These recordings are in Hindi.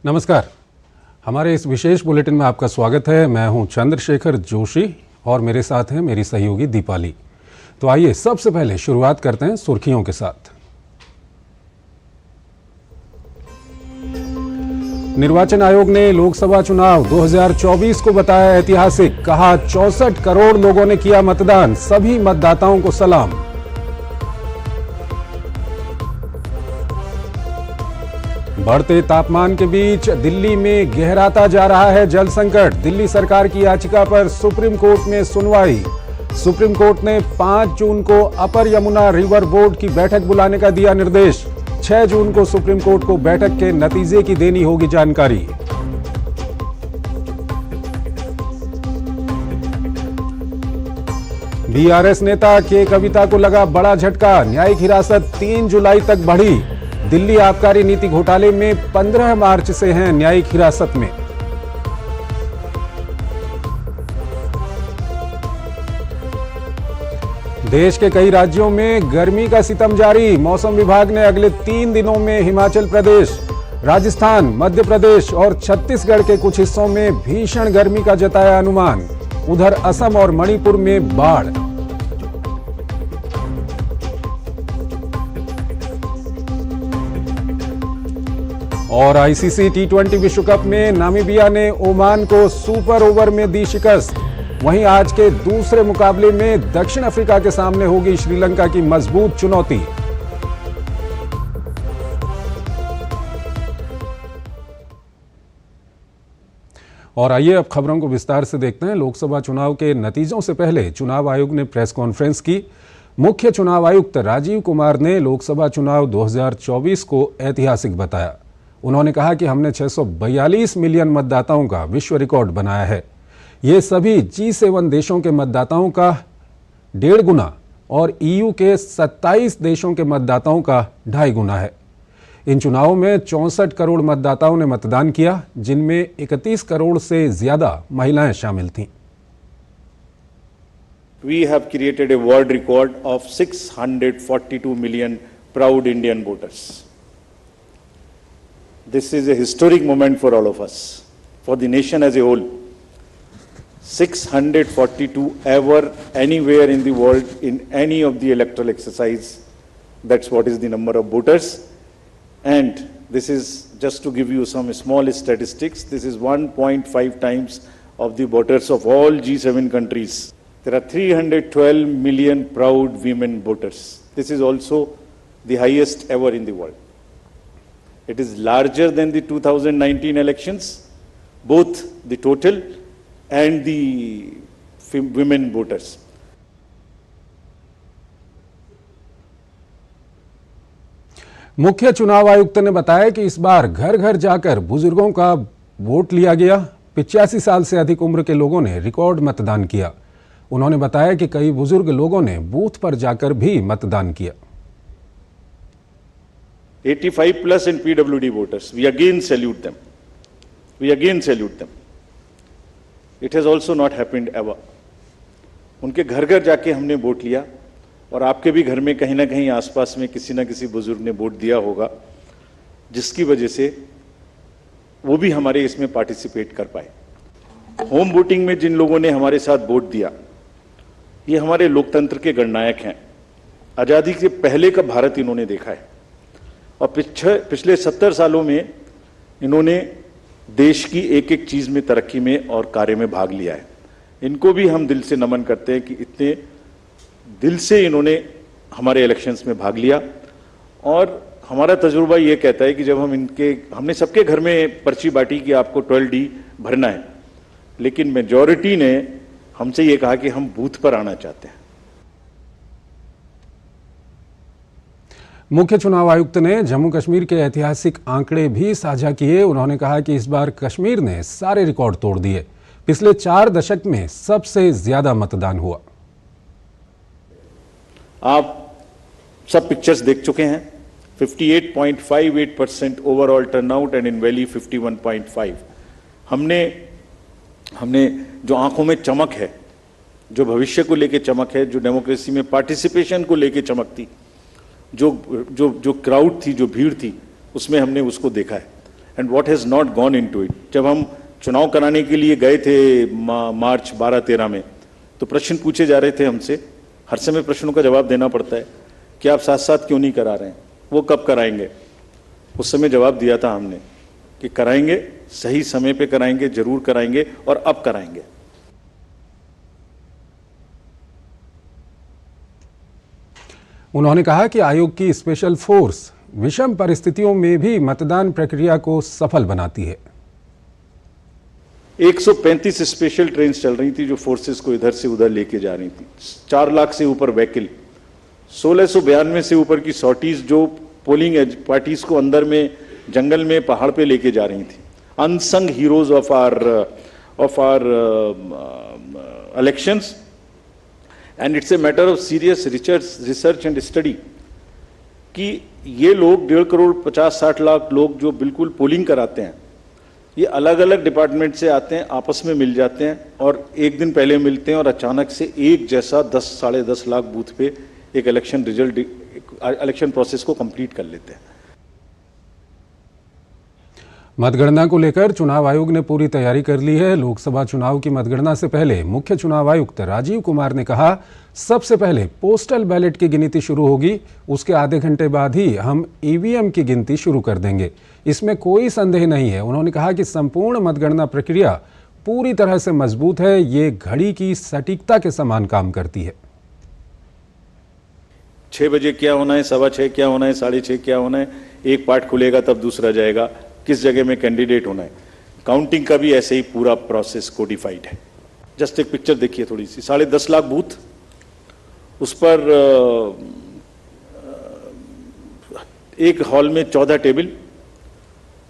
नमस्कार। हमारे इस विशेष बुलेटिन में आपका स्वागत है। मैं हूं चंद्रशेखर जोशी और मेरे साथ हैं मेरी सहयोगी दीपाली। तो आइए सबसे पहले शुरुआत करते हैं सुर्खियों के साथ। निर्वाचन आयोग ने लोकसभा चुनाव 2024 को बताया ऐतिहासिक। कहा 64 करोड़ लोगों ने किया मतदान, सभी मतदाताओं को सलाम। बढ़ते तापमान के बीच दिल्ली में गहराता जा रहा है जल संकट। दिल्ली सरकार की याचिका पर सुप्रीम कोर्ट में सुनवाई। सुप्रीम कोर्ट ने 5 जून को अपर यमुना रिवर बोर्ड की बैठक बुलाने का दिया निर्देश। 6 जून को सुप्रीम कोर्ट को बैठक के नतीजे की देनी होगी जानकारी। बीआरएस नेता के कविता को लगा बड़ा झटका। न्यायिक हिरासत 3 जुलाई तक बढ़ी। दिल्ली आबकारी नीति घोटाले में 15 मार्च से हैं न्यायिक हिरासत में। देश के कई राज्यों में गर्मी का सितम जारी। मौसम विभाग ने अगले 3 दिनों में हिमाचल प्रदेश, राजस्थान, मध्य प्रदेश और छत्तीसगढ़ के कुछ हिस्सों में भीषण गर्मी का जताया अनुमान। उधर असम और मणिपुर में बाढ़। और आईसीसी टी20 विश्व कप में नामीबिया ने ओमान को सुपर ओवर में दी शिकस्त। वहीं आज के दूसरे मुकाबले में दक्षिण अफ्रीका के सामने होगी श्रीलंका की मजबूत चुनौती। और आइए अब खबरों को विस्तार से देखते हैं। लोकसभा चुनाव के नतीजों से पहले चुनाव आयोग ने प्रेस कॉन्फ्रेंस की। मुख्य चुनाव आयुक्त राजीव कुमार ने लोकसभा चुनाव 2024 को ऐतिहासिक बताया। उन्होंने कहा कि हमने 642 मिलियन मतदाताओं का विश्व रिकॉर्ड बनाया है। ये सभी G7 देशों के मतदाताओं का 1.5 गुना और EU के 27 देशों के मतदाताओं का 2.5 गुना है। इन चुनावों में 64 करोड़ मतदाताओं ने मतदान किया, जिनमें 31 करोड़ से ज्यादा महिलाएं शामिल थीं। We have created a world record of 642 million proud Indian voters. This is a historic moment for all of us, for the nation as a whole. 642 ever, anywhere in the world, in any of the electoral exercise. That's what is the number of voters. And this is, just to give you some small statistics, this is 1.5 times of the voters of all G7 countries. There are 312 million proud women voters. This is also the highest ever in the world. It is larger than the 2019 elections, both the total and the women voters. मुख्य चुनाव आयुक्त ने बताया कि इस बार घर घर जाकर बुजुर्गों का वोट लिया गया। 85 साल से अधिक उम्र के लोगों ने रिकॉर्ड मतदान किया। उन्होंने बताया कि कई बुजुर्ग लोगों ने बूथ पर जाकर भी मतदान किया। 85 plus and PWD voters, we again salute them. We again salute them. It has also not happened ever. उनके घर घर जाके हमने वोट लिया और आपके भी घर में कहीं ना कहीं आसपास में किसी ना किसी बुजुर्ग ने वोट दिया होगा, जिसकी वजह से वो भी हमारे इसमें पार्टिसिपेट कर पाए। होम वोटिंग में जिन लोगों ने हमारे साथ वोट दिया, ये हमारे लोकतंत्र के गणनायक हैं। आज़ादी से पहले का भारत इन्होंने देखा है और पिछले 70 सालों में इन्होंने देश की एक एक चीज में, तरक्की में और कार्य में भाग लिया है। इनको भी हम दिल से नमन करते हैं कि इतने दिल से इन्होंने हमारे इलेक्शंस में भाग लिया। और हमारा तजुर्बा ये कहता है कि जब हमने सबके घर में पर्ची बांटी कि आपको 12D भरना है, लेकिन मेजॉरिटी ने हमसे ये कहा कि हम बूथ पर आना चाहते हैं। मुख्य चुनाव आयुक्त ने जम्मू कश्मीर के ऐतिहासिक आंकड़े भी साझा किए। उन्होंने कहा कि इस बार कश्मीर ने सारे रिकॉर्ड तोड़ दिए। पिछले 4 दशक में सबसे ज्यादा मतदान हुआ। आप सब पिक्चर्स देख चुके हैं। 58.58% overall turnout and in valley 51.5। हमने जो आंखों में चमक है, जो भविष्य को लेके चमक है, जो डेमोक्रेसी में पार्टिसिपेशन को लेके चमक थी, जो क्राउड थी, जो भीड़ थी, उसमें हमने उसको देखा है। And what has not gone into it. जब हम चुनाव कराने के लिए गए थे मार्च 12-13 में, तो प्रश्न पूछे जा रहे थे हमसे, हर समय प्रश्नों का जवाब देना पड़ता है कि आप साथ साथ क्यों नहीं करा रहे हैं, वो कब कराएंगे। उस समय जवाब दिया था हमने कि कराएंगे, सही समय पे कराएंगे, जरूर कराएंगे और अब कराएंगे। उन्होंने कहा कि आयोग की स्पेशल फोर्स विषम परिस्थितियों में भी मतदान प्रक्रिया को सफल बनाती है। 135 स्पेशल ट्रेन चल रही थी जो फोर्सेस को इधर से उधर लेके जा रही थी। 4 लाख से ऊपर व्हीकल, 1692 से ऊपर की सॉर्टीज जो पोलिंग पार्टीज को अंदर में जंगल में पहाड़ पे लेके जा रही थी। Unsung heroes of our elections, and it's a matter of serious research and study कि ये लोग 1.5 करोड़ 50-60 लाख लोग जो बिल्कुल पोलिंग कराते हैं, ये अलग अलग डिपार्टमेंट से आते हैं, आपस में मिल जाते हैं और एक दिन पहले मिलते हैं और अचानक से एक जैसा 10-10.5 लाख बूथ पे एक इलेक्शन प्रोसेस को कंप्लीट कर लेते हैं। मतगणना को लेकर चुनाव आयोग ने पूरी तैयारी कर ली है। लोकसभा चुनाव की मतगणना से पहले मुख्य चुनाव आयुक्त राजीव कुमार ने कहा, सबसे पहले पोस्टल बैलेट की गिनती शुरू होगी, उसके आधे घंटे बाद ही हम ईवीएम की गिनती शुरू कर देंगे। इसमें कोई संदेह नहीं है। उन्होंने कहा कि संपूर्ण मतगणना प्रक्रिया पूरी तरह से मजबूत है, ये घड़ी की सटीकता के समान काम करती है। 6 बजे क्या होना है, 6:15 क्या होना है, 6:30 क्या होना है, एक पार्ट खुलेगा तब दूसरा जाएगा, किस जगह में कैंडिडेट होना है। काउंटिंग का भी ऐसे ही पूरा प्रोसेस कोडिफाइड है। जस्ट एक पिक्चर देखिए थोड़ी सी, 10.5 लाख बूथ, उस पर एक हॉल में 14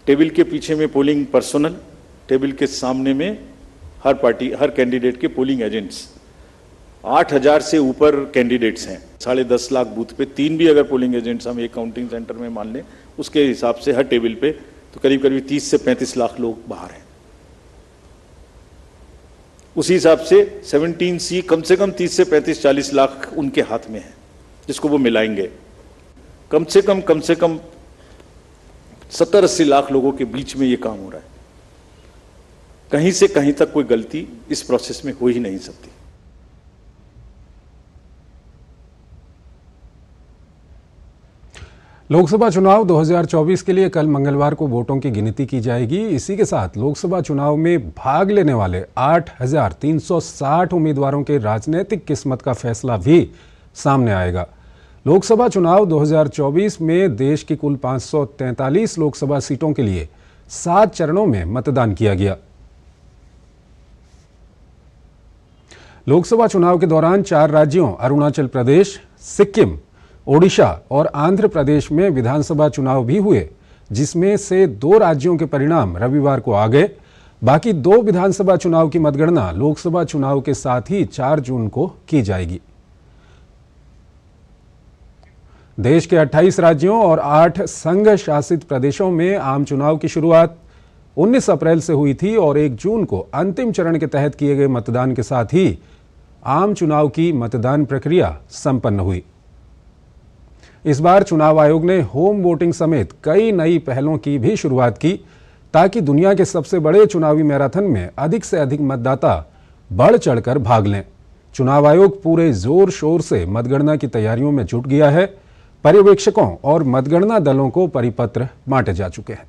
टेबल के पीछे में पोलिंग पर्सनल, टेबल के सामने में हर कैंडिडेट के पोलिंग एजेंट्स। 8,000 से ऊपर कैंडिडेट्स हैं। 10.5 लाख बूथ पे 3 भी अगर पोलिंग एजेंट्स हम एक काउंटिंग सेंटर में मान लें, उसके हिसाब से हर टेबल पे तो करीब 30 से 35 लाख लोग बाहर हैं। उसी हिसाब से 17C कम से कम 30 से 35-40 लाख उनके हाथ में है, जिसको वो मिलाएंगे। कम से कम 70-80 लाख लोगों के बीच में ये काम हो रहा है। कहीं से कहीं तक कोई गलती इस प्रोसेस में हो ही नहीं सकती। लोकसभा चुनाव 2024 के लिए कल मंगलवार को वोटों की गिनती की जाएगी। इसी के साथ लोकसभा चुनाव में भाग लेने वाले 8,360 उम्मीदवारों के राजनीतिक किस्मत का फैसला भी सामने आएगा। लोकसभा चुनाव 2024 में देश की कुल 543 लोकसभा सीटों के लिए 7 चरणों में मतदान किया गया। लोकसभा चुनाव के दौरान 4 राज्यों अरुणाचल प्रदेश, सिक्किम, ओडिशा और आंध्र प्रदेश में विधानसभा चुनाव भी हुए, जिसमें से 2 राज्यों के परिणाम रविवार को आ गए। बाकी 2 विधानसभा चुनाव की मतगणना लोकसभा चुनाव के साथ ही 4 जून को की जाएगी। देश के 28 राज्यों और 8 संघ शासित प्रदेशों में आम चुनाव की शुरुआत 19 अप्रैल से हुई थी और 1 जून को अंतिम चरण के तहत किए गए मतदान के साथ ही आम चुनाव की मतदान प्रक्रिया संपन्न हुई। इस बार चुनाव आयोग ने होम वोटिंग समेत कई नई पहलों की भी शुरुआत की, ताकि दुनिया के सबसे बड़े चुनावी मैराथन में अधिक से अधिक मतदाता बढ़ चढ़कर भाग लें। चुनाव आयोग पूरे जोर शोर से मतगणना की तैयारियों में जुट गया है। पर्यवेक्षकों और मतगणना दलों को परिपत्र बांटे जा चुके हैं।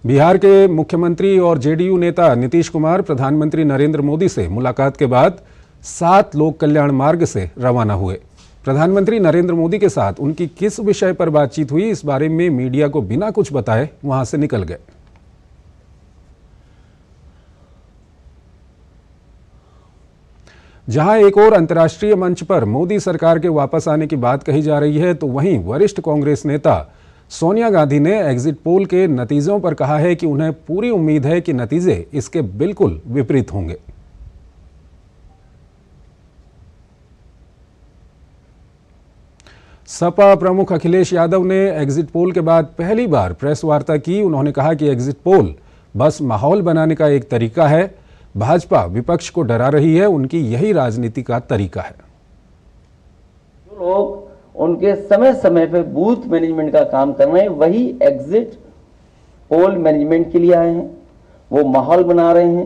बिहार के मुख्यमंत्री और जेडीयू नेता नीतीश कुमार प्रधानमंत्री नरेंद्र मोदी से मुलाकात के बाद 7 लोक कल्याण मार्ग से रवाना हुए। प्रधानमंत्री नरेंद्र मोदी के साथ उनकी किस विषय पर बातचीत हुई, इस बारे में मीडिया को बिना कुछ बताए वहां से निकल गए। जहां एक और अंतर्राष्ट्रीय मंच पर मोदी सरकार के वापस आने की बात कही जा रही है, तो वहीं वरिष्ठ कांग्रेस नेता सोनिया गांधी ने एग्जिट पोल के नतीजों पर कहा है कि उन्हें पूरी उम्मीद है कि नतीजे इसके बिल्कुल विपरीत होंगे। सपा प्रमुख अखिलेश यादव ने एग्जिट पोल के बाद पहली बार प्रेस वार्ता की। उन्होंने कहा कि एग्जिट पोल बस माहौल बनाने का एक तरीका है। भाजपा विपक्ष को डरा रही है, उनकी यही राजनीति का तरीका है। जो लोग उनके समय समय पे बूथ मैनेजमेंट का काम कर रहे हैं, वही एग्जिट पोल मैनेजमेंट के लिए आए हैं। वो माहौल बना रहे हैं,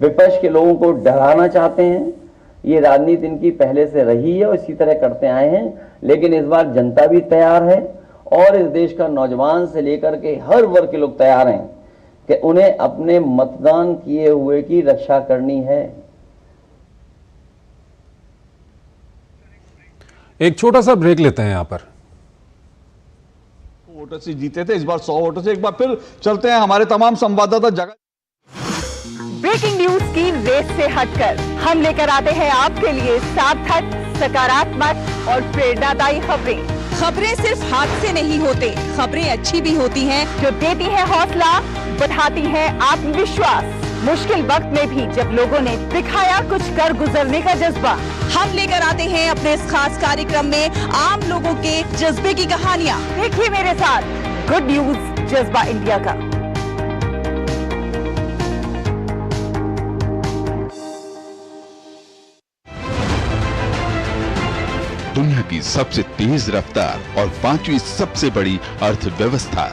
विपक्ष के लोगों को डराना चाहते हैं। ये राजनीति इनकी पहले से रही है और इसी तरह करते आए हैं, लेकिन इस बार जनता भी तैयार है और इस देश का नौजवान से लेकर के हर वर्ग के लोग तैयार हैं कि उन्हें अपने मतदान किए हुए की रक्षा करनी है। एक छोटा सा ब्रेक लेते हैं यहां पर। वोटर से जीते थे, इस बार 100 वोटर से। एक बार फिर चलते हैं, हमारे तमाम संवाददाता जगह। ब्रेकिंग न्यूज की रेस से हटकर हम लेकर आते हैं आपके लिए सार्थक, सकारात्मक और प्रेरणादायी खबरें। खबरें सिर्फ हादसे नहीं होते, खबरें अच्छी भी होती हैं जो देती है हौसला, बढ़ाती है आत्मविश्वास। मुश्किल वक्त में भी जब लोगों ने दिखाया कुछ कर गुजरने का जज्बा, हम लेकर आते हैं अपने इस खास कार्यक्रम में आम लोगों के जज्बे की कहानियाँ। देखिए मेरे साथ गुड न्यूज जज्बा इंडिया का। दुनिया की सबसे तेज रफ्तार और 5वीं सबसे बड़ी अर्थव्यवस्था,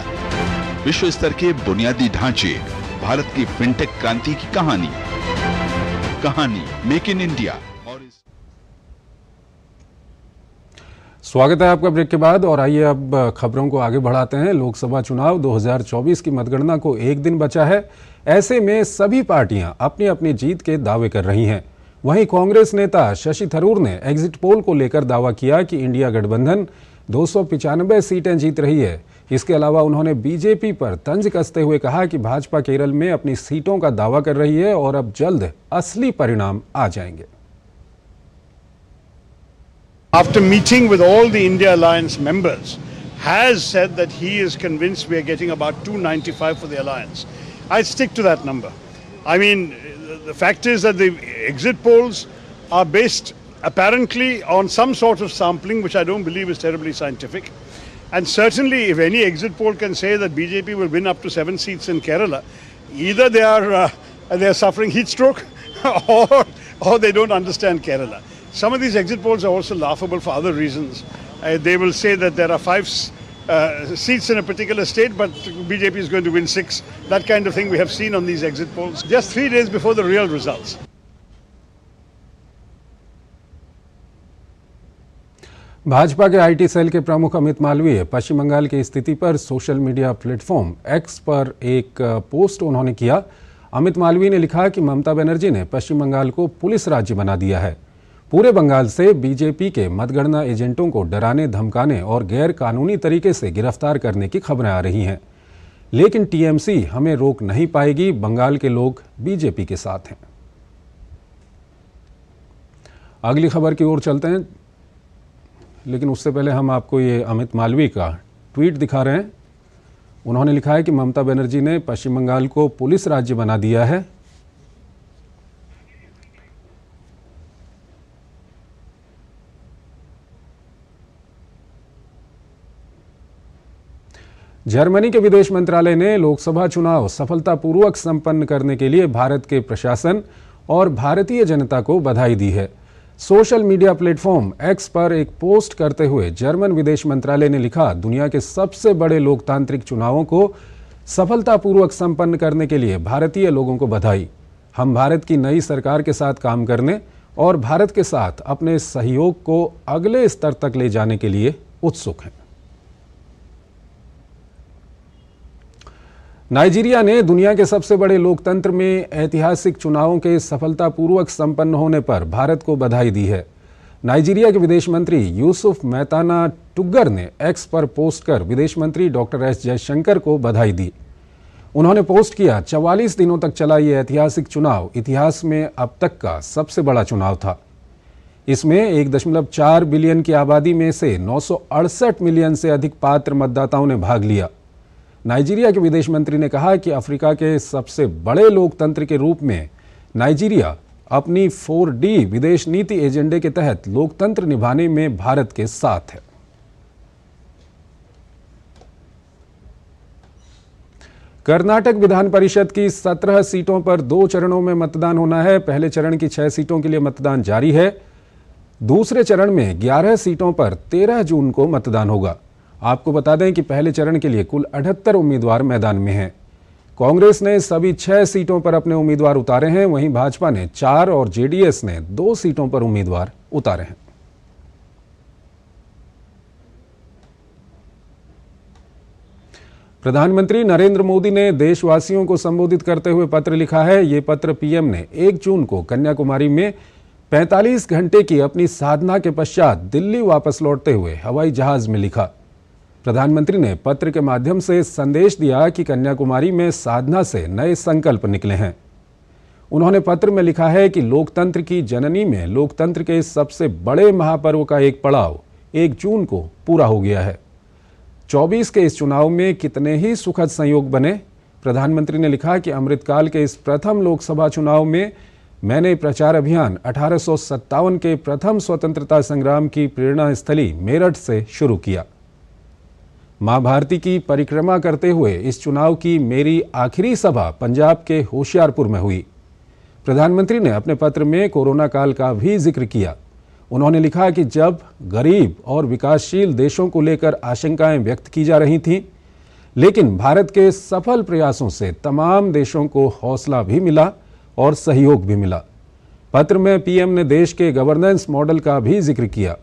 विश्व स्तर के बुनियादी ढांचे, भारत की फिनटेक क्रांति की कहानी मेक इन इंडिया। और स्वागत है आपका ब्रेक के बाद, और आइए अब खबरों को आगे बढ़ाते हैं। लोकसभा चुनाव 2024 की मतगणना को एक दिन बचा है। ऐसे में सभी पार्टियां अपनी अपनी जीत के दावे कर रही हैं। वहीं कांग्रेस नेता शशि थरूर ने एग्जिट पोल को लेकर दावा किया कि इंडिया गठबंधन 295 सीटें जीत रही है। इसके अलावा उन्होंने बीजेपी पर तंज कसते हुए कहा कि भाजपा केरल में अपनी सीटों का दावा कर रही है और अब जल्द असली परिणाम आ जाएंगे। After meeting with all the India Alliance members, has said that he is convinced we are getting about 295 for the alliance. I stick to that number. I mean, the fact is that the exit polls are based apparently on some sort of sampling, which I don't believe is terribly scientific. And certainly, if any exit poll can say that BJP will win up to 7 seats in Kerala, either they are suffering heat stroke, or they don't understand Kerala. Some of these exit polls are also laughable for other reasons. They will say that there are 5 seats in a particular state, but BJP is going to win 6. That kind of thing we have seen on these exit polls just 3 days before the real results. Bhajpa के आईटी सेल के प्रमुख अमित मालवीय पश्चिम बंगाल की स्थिति पर सोशल मीडिया प्लेटफॉर्म एक्स पर एक पोस्ट उन्होंने किया। अमित मालवीय ने लिखा कि ममता बनर्जी ने पश्चिम बंगाल को पुलिस राज्य बना दिया है। पूरे बंगाल से बीजेपी के मतगणना एजेंटों को डराने, धमकाने और गैर कानूनी तरीके से गिरफ्तार करने की खबरें आ रही हैं, लेकिन टीएमसी हमें रोक नहीं पाएगी। बंगाल के लोग बीजेपी के साथ हैं। अगली खबर की ओर चलते हैं, लेकिन उससे पहले हम आपको ये अमित मालवीय का ट्वीट दिखा रहे हैं। उन्होंने लिखा है कि ममता बनर्जी ने पश्चिम बंगाल को पुलिस राज्य बना दिया है। जर्मनी के विदेश मंत्रालय ने लोकसभा चुनाव सफलतापूर्वक संपन्न करने के लिए भारत के प्रशासन और भारतीय जनता को बधाई दी है। सोशल मीडिया प्लेटफॉर्म एक्स पर एक पोस्ट करते हुए जर्मन विदेश मंत्रालय ने लिखा, दुनिया के सबसे बड़े लोकतांत्रिक चुनावों को सफलतापूर्वक संपन्न करने के लिए भारतीय लोगों को बधाई। हम भारत की नई सरकार के साथ काम करने और भारत के साथ अपने सहयोग को अगले स्तर तक ले जाने के लिए उत्सुक हैं। नाइजीरिया ने दुनिया के सबसे बड़े लोकतंत्र में ऐतिहासिक चुनावों के सफलतापूर्वक संपन्न होने पर भारत को बधाई दी है। नाइजीरिया के विदेश मंत्री यूसुफ मैताना टुग्गर ने एक्स पर पोस्ट कर विदेश मंत्री डॉक्टर एस जयशंकर को बधाई दी। उन्होंने पोस्ट किया, 44 दिनों तक चला ये ऐतिहासिक चुनाव इतिहास में अब तक का सबसे बड़ा चुनाव था। इसमें 1.4 बिलियन की आबादी में से 968 मिलियन से अधिक पात्र मतदाताओं ने भाग लिया। नाइजीरिया के विदेश मंत्री ने कहा कि अफ्रीका के सबसे बड़े लोकतंत्र के रूप में नाइजीरिया अपनी 4D विदेश नीति एजेंडे के तहत लोकतंत्र निभाने में भारत के साथ है। कर्नाटक विधान परिषद की 17 सीटों पर 2 चरणों में मतदान होना है। पहले चरण की 6 सीटों के लिए मतदान जारी है। दूसरे चरण में 11 सीटों पर 13 जून को मतदान होगा। आपको बता दें कि पहले चरण के लिए कुल 78 उम्मीदवार मैदान में हैं। कांग्रेस ने सभी 6 सीटों पर अपने उम्मीदवार उतारे हैं, वहीं भाजपा ने 4 और जेडीएस ने 2 सीटों पर उम्मीदवार उतारे हैं। प्रधानमंत्री नरेंद्र मोदी ने देशवासियों को संबोधित करते हुए पत्र लिखा है। ये पत्र पीएम ने 1 जून को कन्याकुमारी में 45 घंटे की अपनी साधना के पश्चात दिल्ली वापस लौटते हुए हवाई जहाज में लिखा। प्रधानमंत्री ने पत्र के माध्यम से संदेश दिया कि कन्याकुमारी में साधना से नए संकल्प निकले हैं। उन्होंने पत्र में लिखा है कि लोकतंत्र की जननी में लोकतंत्र के सबसे बड़े महापर्व का एक पड़ाव 1 जून को पूरा हो गया है। 24 के इस चुनाव में कितने ही सुखद संयोग बने। प्रधानमंत्री ने लिखा कि अमृतकाल के इस प्रथम लोकसभा चुनाव में मैंने प्रचार अभियान 1857 के प्रथम स्वतंत्रता संग्राम की प्रेरणा स्थली मेरठ से शुरू किया। मां भारती की परिक्रमा करते हुए इस चुनाव की मेरी आखिरी सभा पंजाब के होशियारपुर में हुई। प्रधानमंत्री ने अपने पत्र में कोरोना काल का भी जिक्र किया। उन्होंने लिखा कि जब गरीब और विकासशील देशों को लेकर आशंकाएं व्यक्त की जा रही थीं, लेकिन भारत के सफल प्रयासों से तमाम देशों को हौसला भी मिला और सहयोग भी मिला। पत्र में पीएम ने देश के गवर्नेंस मॉडल का भी जिक्र किया।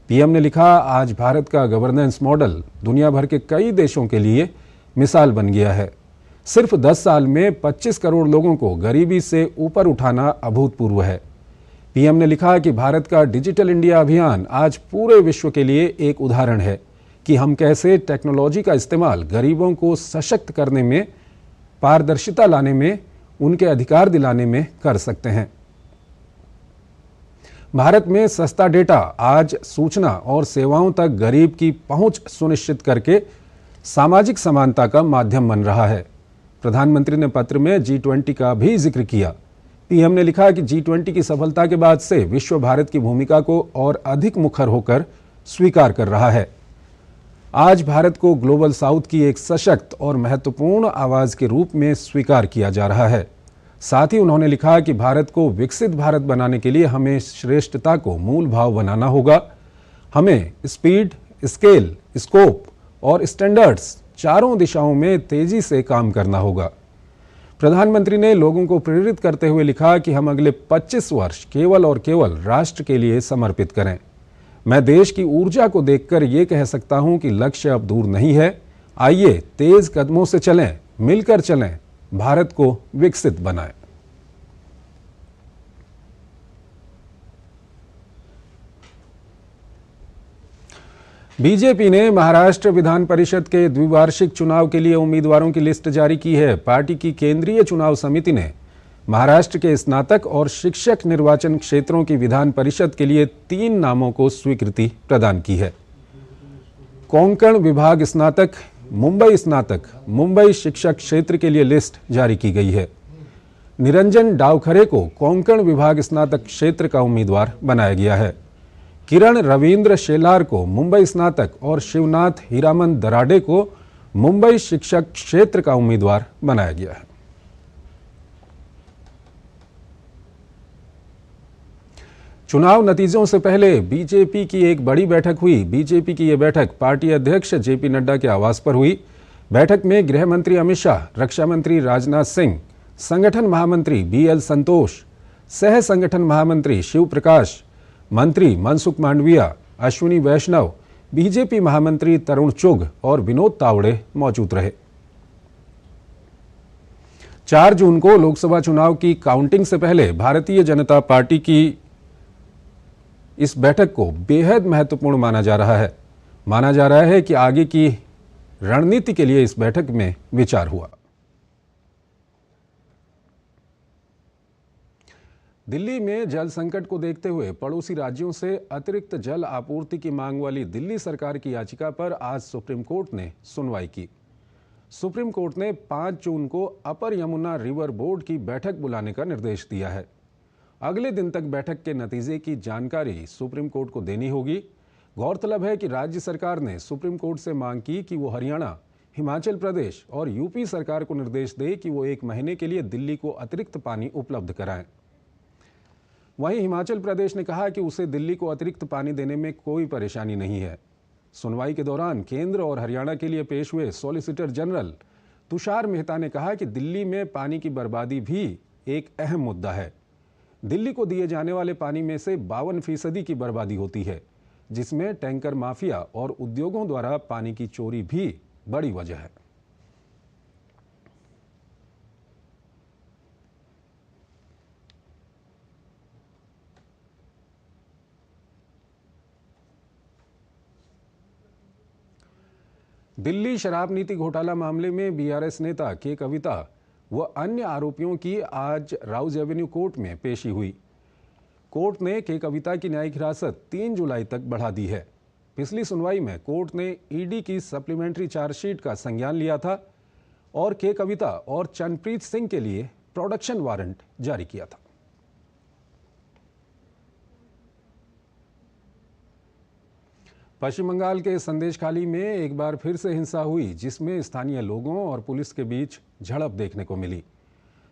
पीएम ने लिखा, आज भारत का गवर्नेंस मॉडल दुनिया भर के कई देशों के लिए मिसाल बन गया है। सिर्फ 10 साल में 25 करोड़ लोगों को गरीबी से ऊपर उठाना अभूतपूर्व है। पीएम ने लिखा कि भारत का डिजिटल इंडिया अभियान आज पूरे विश्व के लिए एक उदाहरण है कि हम कैसे टेक्नोलॉजी का इस्तेमाल गरीबों को सशक्त करने में, पारदर्शिता लाने में, उनके अधिकार दिलाने में कर सकते हैं। भारत में सस्ता डेटा आज सूचना और सेवाओं तक गरीब की पहुंच सुनिश्चित करके सामाजिक समानता का माध्यम बन रहा है। प्रधानमंत्री ने पत्र में G20 का भी जिक्र किया। पीएम ने लिखा कि G20 की सफलता के बाद से विश्व भारत की भूमिका को और अधिक मुखर होकर स्वीकार कर रहा है। आज भारत को ग्लोबल साउथ की एक सशक्त और महत्वपूर्ण आवाज के रूप में स्वीकार किया जा रहा है। साथ ही उन्होंने लिखा कि भारत को विकसित भारत बनाने के लिए हमें श्रेष्ठता को मूल भाव बनाना होगा। हमें स्पीड, स्केल, स्कोप और स्टैंडर्ड्स चारों दिशाओं में तेजी से काम करना होगा। प्रधानमंत्री ने लोगों को प्रेरित करते हुए लिखा कि हम अगले 25 वर्ष केवल और केवल राष्ट्र के लिए समर्पित करें। मैं देश की ऊर्जा को देखकर ये कह सकता हूं कि लक्ष्य अब दूर नहीं है। आइए तेज कदमों से चलें, मिलकर चलें, भारत को विकसित बनाएं। बीजेपी ने महाराष्ट्र विधान परिषद के द्विवार्षिक चुनाव के लिए उम्मीदवारों की लिस्ट जारी की है। पार्टी की केंद्रीय चुनाव समिति ने महाराष्ट्र के स्नातक और शिक्षक निर्वाचन क्षेत्रों की विधान परिषद के लिए 3 नामों को स्वीकृति प्रदान की है। कोंकण विभाग स्नातक, मुंबई स्नातक, मुंबई शिक्षक क्षेत्र के लिए लिस्ट जारी की गई है। निरंजन डावखरे को कोंकण विभाग स्नातक क्षेत्र का उम्मीदवार बनाया गया है। किरण रविंद्र शेलार को मुंबई स्नातक और शिवनाथ हीरामन दराडे को मुंबई शिक्षक क्षेत्र का उम्मीदवार बनाया गया है। चुनाव नतीजों से पहले बीजेपी की एक बड़ी बैठक हुई। बीजेपी की यह बैठक पार्टी अध्यक्ष जेपी नड्डा के आवास पर हुई। बैठक में गृह मंत्री अमित शाह, रक्षा मंत्री राजनाथ सिंह, संगठन महामंत्री BL संतोष, सह संगठन महामंत्री शिव प्रकाश, मंत्री मनसुख मांडविया, अश्विनी वैष्णव, बीजेपी महामंत्री तरुण चुग और विनोद तावड़े मौजूद रहे। 4 जून को लोकसभा चुनाव की काउंटिंग से पहले भारतीय जनता पार्टी की इस बैठक को बेहद महत्वपूर्ण माना जा रहा है। माना जा रहा है कि आगे की रणनीति के लिए इस बैठक में विचार हुआ। दिल्ली में जल संकट को देखते हुए पड़ोसी राज्यों से अतिरिक्त जल आपूर्ति की मांग वाली दिल्ली सरकार की याचिका पर आज सुप्रीम कोर्ट ने सुनवाई की। सुप्रीम कोर्ट ने 5 जून को अपर यमुना रिवर बोर्ड की बैठक बुलाने का निर्देश दिया है। अगले दिन तक बैठक के नतीजे की जानकारी सुप्रीम कोर्ट को देनी होगी। गौरतलब है कि राज्य सरकार ने सुप्रीम कोर्ट से मांग की कि वो हरियाणा, हिमाचल प्रदेश और यूपी सरकार को निर्देश दे कि वो 1 महीने के लिए दिल्ली को अतिरिक्त पानी उपलब्ध कराएं। वहीं हिमाचल प्रदेश ने कहा कि उसे दिल्ली को अतिरिक्त पानी देने में कोई परेशानी नहीं है। सुनवाई के दौरान केंद्र और हरियाणा के लिए पेश हुए सॉलिसिटर जनरल तुषार मेहता ने कहा कि दिल्ली में पानी की बर्बादी भी एक अहम मुद्दा है। दिल्ली को दिए जाने वाले पानी में से 52% की बर्बादी होती है, जिसमें टैंकर माफिया और उद्योगों द्वारा पानी की चोरी भी बड़ी वजह है। दिल्ली शराब नीति घोटाला मामले में बीआरएस नेता के कविता व अन्य आरोपियों की आज राउज एवेन्यू कोर्ट में पेशी हुई। कोर्ट ने के कविता की न्यायिक हिरासत 3 जुलाई तक बढ़ा दी है। पिछली सुनवाई में कोर्ट ने ईडी की सप्लीमेंट्री चार्जशीट का संज्ञान लिया था और के कविता और चरणप्रीत सिंह के लिए प्रोडक्शन वारंट जारी किया था। पश्चिम बंगाल के संदेशखाली में एक बार फिर से हिंसा हुई, जिसमें स्थानीय लोगों और पुलिस के बीच झड़प देखने को मिली।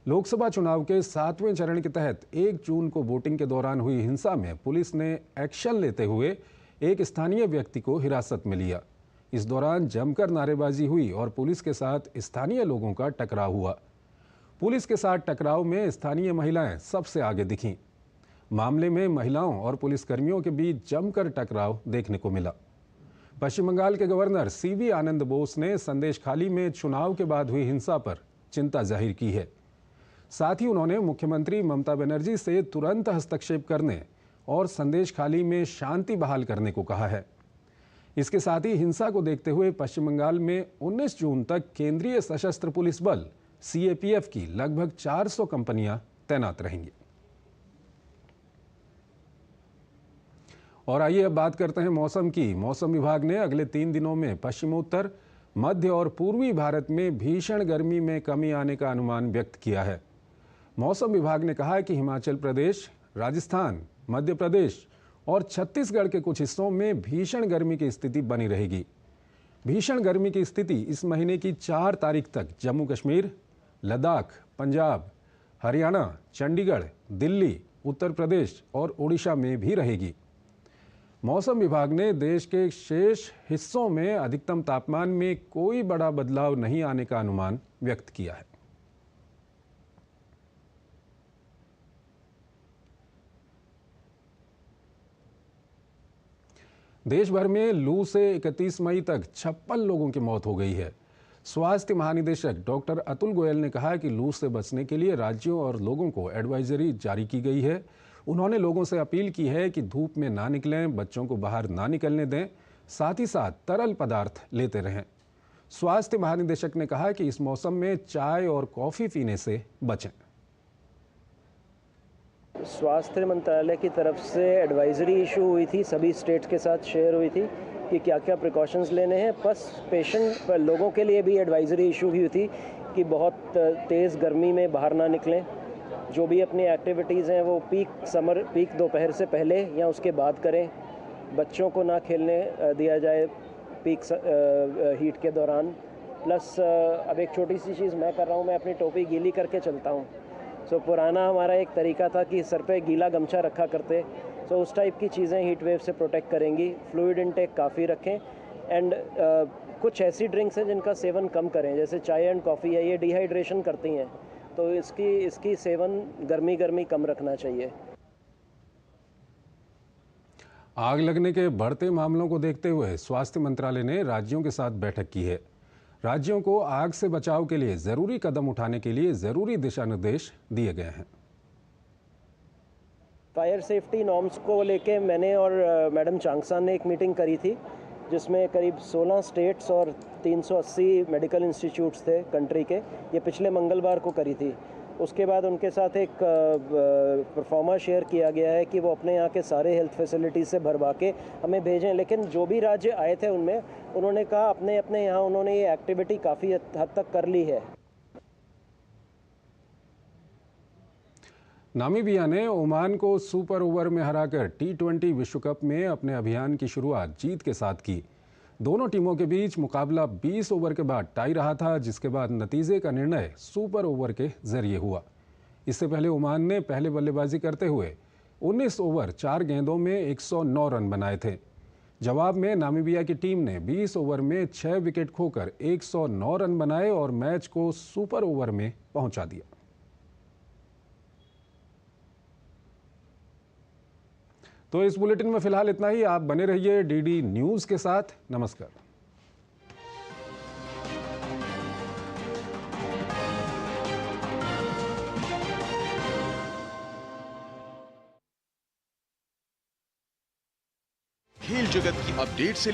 लोकसभा चुनाव के 7वें चरण के तहत 1 जून को वोटिंग के दौरान हुई हिंसा में पुलिस ने एक्शन लेते हुए एक स्थानीय व्यक्ति को हिरासत में लिया। इस दौरान जमकर नारेबाजी हुई और पुलिस के साथ स्थानीय लोगों का टकराव हुआ। पुलिस के साथ टकराव में स्थानीय महिलाएं सबसे आगे दिखीं। मामले में महिलाओं और पुलिसकर्मियों के बीच जमकर टकराव देखने को मिला। पश्चिम बंगाल के गवर्नर सीवी आनंद बोस ने संदेशखाली में चुनाव के बाद हुई हिंसा पर चिंता जाहिर की है। साथ ही उन्होंने मुख्यमंत्री ममता बनर्जी से तुरंत हस्तक्षेप करने और संदेशखाली में शांति बहाल करने को कहा है। इसके साथ ही हिंसा को देखते हुए पश्चिम बंगाल में 19 जून तक केंद्रीय सशस्त्र पुलिस बल सीएपीएफ की लगभग 400 कंपनियां तैनात रहेंगी। और आइए अब बात करते हैं मौसम की। मौसम विभाग ने अगले 3 दिनों में पश्चिमोत्तर, मध्य और पूर्वी भारत में भीषण गर्मी में कमी आने का अनुमान व्यक्त किया है। मौसम विभाग ने कहा कि हिमाचल प्रदेश, राजस्थान, मध्य प्रदेश और छत्तीसगढ़ के कुछ हिस्सों में भीषण गर्मी की स्थिति बनी रहेगी। भीषण गर्मी की स्थिति इस महीने की 4 तारीख तक जम्मू कश्मीर, लद्दाख, पंजाब, हरियाणा, चंडीगढ़, दिल्ली, उत्तर प्रदेश और ओडिशा में भी रहेगी। मौसम विभाग ने देश के शेष हिस्सों में अधिकतम तापमान में कोई बड़ा बदलाव नहीं आने का अनुमान व्यक्त किया है। देश भर में लू से 31 मई तक 56 लोगों की मौत हो गई है। स्वास्थ्य महानिदेशक डॉक्टर अतुल गोयल ने कहा कि लू से बचने के लिए राज्यों और लोगों को एडवाइजरी जारी की गई है। उन्होंने लोगों से अपील की है कि धूप में ना निकलें, बच्चों को बाहर ना निकलने दें, साथ ही साथ तरल पदार्थ लेते रहें। स्वास्थ्य महानिदेशक ने कहा कि इस मौसम में चाय और कॉफ़ी पीने से बचें। स्वास्थ्य मंत्रालय की तरफ से एडवाइजरी इशू हुई थी, सभी स्टेट्स के साथ शेयर हुई थी कि क्या क्या प्रिकॉशंस लेने हैं। प्लस पेशेंट लोगों के लिए भी एडवाइजरी इशू हुई थी कि बहुत तेज़ गर्मी में बाहर ना निकलें। जो भी अपनी एक्टिविटीज़ हैं वो पीक दोपहर से पहले या उसके बाद करें। बच्चों को ना खेलने दिया जाए पीक हीट के दौरान। प्लस अब एक छोटी सी चीज़ मैं कर रहा हूँ, मैं अपनी टोपी गीली करके चलता हूँ। सो पुराना हमारा एक तरीका था कि सर पे गीला गमछा रखा करते। सो उस टाइप की चीज़ें हीट वेव से प्रोटेक्ट करेंगी। फ्लूइड इनटेक काफ़ी रखें एंड कुछ ऐसी ड्रिंक्स हैं जिनका सेवन कम करें, जैसे चाय एंड कॉफ़ी है, ये डिहाइड्रेशन करती हैं, तो इसकी सेवन गर्मी कम रखना चाहिए। आग लगने के बढ़ते मामलों को देखते हुए स्वास्थ्य मंत्रालय ने राज्यों के साथ बैठक की है। राज्यों को आग से बचाव के लिए जरूरी कदम उठाने के लिए जरूरी दिशा निर्देश दिए गए हैं। फायर सेफ्टी नॉर्म्स को लेके मैंने और मैडम चांगसान ने एक मीटिंग करी थी, जिसमें करीब 16 स्टेट्स और 380 मेडिकल इंस्टीट्यूट्स थे कंट्री के। ये पिछले मंगलवार को करी थी। उसके बाद उनके साथ एक परफॉर्मा शेयर किया गया है कि वो अपने यहाँ के सारे हेल्थ फैसिलिटीज़ से भरवा के हमें भेजें। लेकिन जो भी राज्य आए थे उनमें उन्होंने कहा अपने यहाँ उन्होंने ये एक्टिविटी काफ़ी हद तक कर ली है। नामीबिया ने ओमान को सुपर ओवर में हराकर T20 विश्व कप में अपने अभियान की शुरुआत जीत के साथ की। दोनों टीमों के बीच मुकाबला 20 ओवर के बाद टाई रहा था, जिसके बाद नतीजे का निर्णय सुपर ओवर के जरिए हुआ। इससे पहले ओमान ने पहले बल्लेबाजी करते हुए 19 ओवर 4 गेंदों में 109 रन बनाए थे। जवाब में नामीबिया की टीम ने 20 ओवर में 6 विकेट खोकर 109 रन बनाए और मैच को सुपर ओवर में पहुंचा दिया। तो इस बुलेटिन में फिलहाल इतना ही। आप बने रहिए डीडी न्यूज के साथ। नमस्कार। खेल जगत की अपडेट से